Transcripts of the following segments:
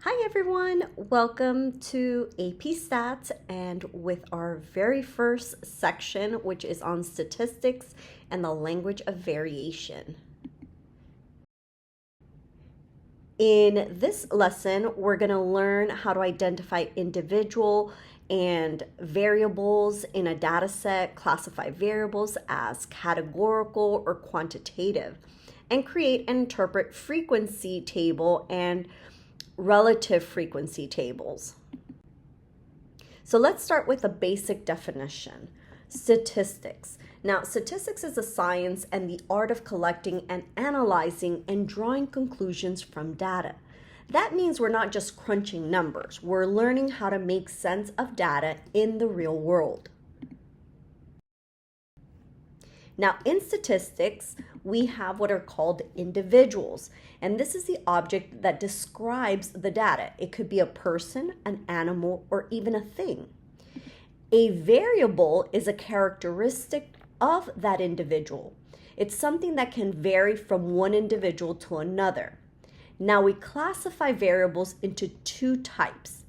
Hi everyone, welcome to AP Stats and with our very first section, which is on statistics and the language of variation. In this lesson, we're going to learn how to identify individual and variables in a data set, classify variables as categorical or quantitative, and create and interpret frequency table and relative frequency tables. So let's start with a basic definition. Statistics. Now, statistics is a science and the art of collecting and analyzing and drawing conclusions from data. That means we're not just crunching numbers. We're learning how to make sense of data in the real world. Now, in statistics, we have what are called individuals, and this is the object that describes the data. It could be a person, an animal, or even a thing. A variable is a characteristic of that individual. It's something that can vary from one individual to another. Now, we classify variables into two types.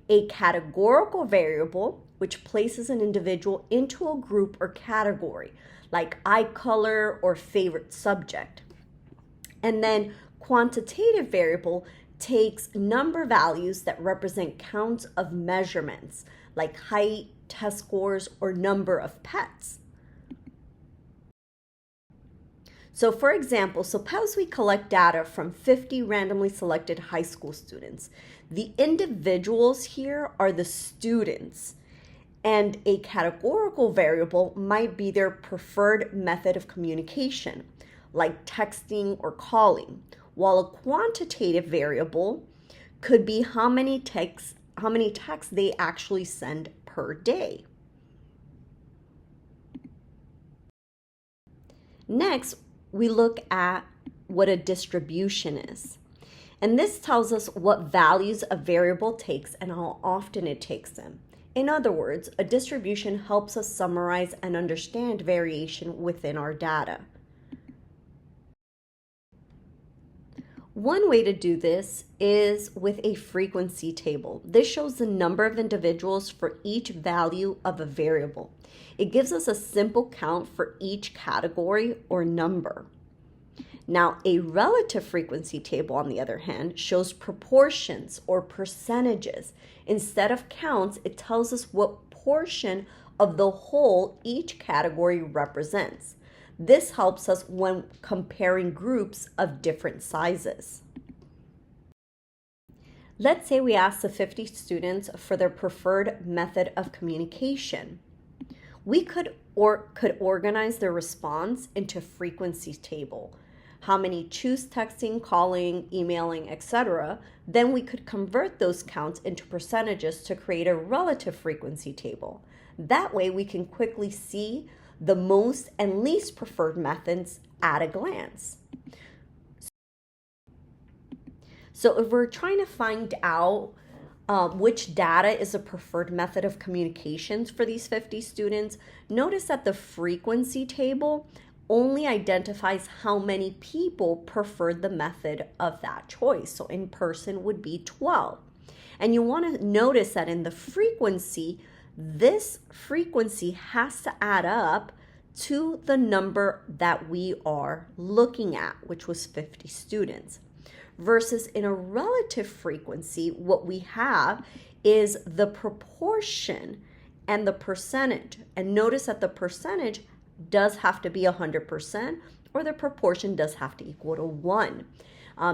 A categorical variable, which places an individual into a group or category, like eye color or favorite subject. And then quantitative variable takes number values that represent counts of measurements, like height, test scores, or number of pets. So for example, suppose we collect data from 50 randomly selected high school students. The individuals here are the students. And a categorical variable might be their preferred method of communication, like texting or calling, while a quantitative variable could be how many texts they actually send per day. Next, we look at what a distribution is. And this tells us what values a variable takes and how often it takes them. In other words, a distribution helps us summarize and understand variation within our data. One way to do this is with a frequency table. This shows the number of individuals for each value of a variable. It gives us a simple count for each category or number. Now, a relative frequency table, on the other hand, shows proportions or percentages. Instead of counts, it tells us what portion of the whole each category represents. This helps us when comparing groups of different sizes. Let's say we ask the 50 students for their preferred method of communication. We could organize their response into a frequency table. How many choose texting, calling, emailing, etc. Then we could convert those counts into percentages to create a relative frequency table. That way we can quickly see the most and least preferred methods at a glance. So if we're trying to find out which data is a preferred method of communications for these 50 students, notice that the frequency table only identifies how many people preferred the method of that choice. So in person would be 12. And you want to notice that in the frequency, this frequency has to add up to the number that we are looking at, which was 50 students. Versus in a relative frequency, what we have is the proportion and the percentage. And notice that the percentage does have to be 100%, or the proportion does have to equal to 1,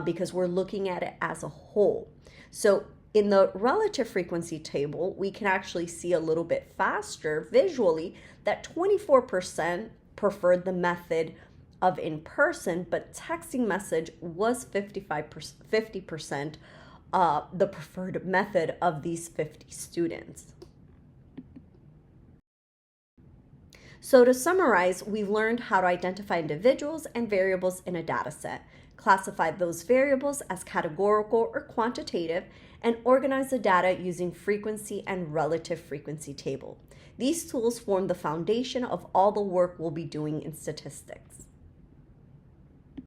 because we're looking at it as a whole. So in the relative frequency table, we can actually see a little bit faster visually that 24% preferred the method of in-person, but texting message was 50% the preferred method of these 50 students. So to summarize, we've learned how to identify individuals and variables in a data set, classify those variables as categorical or quantitative, and organize the data using frequency and relative frequency table. These tools form the foundation of all the work we'll be doing in statistics.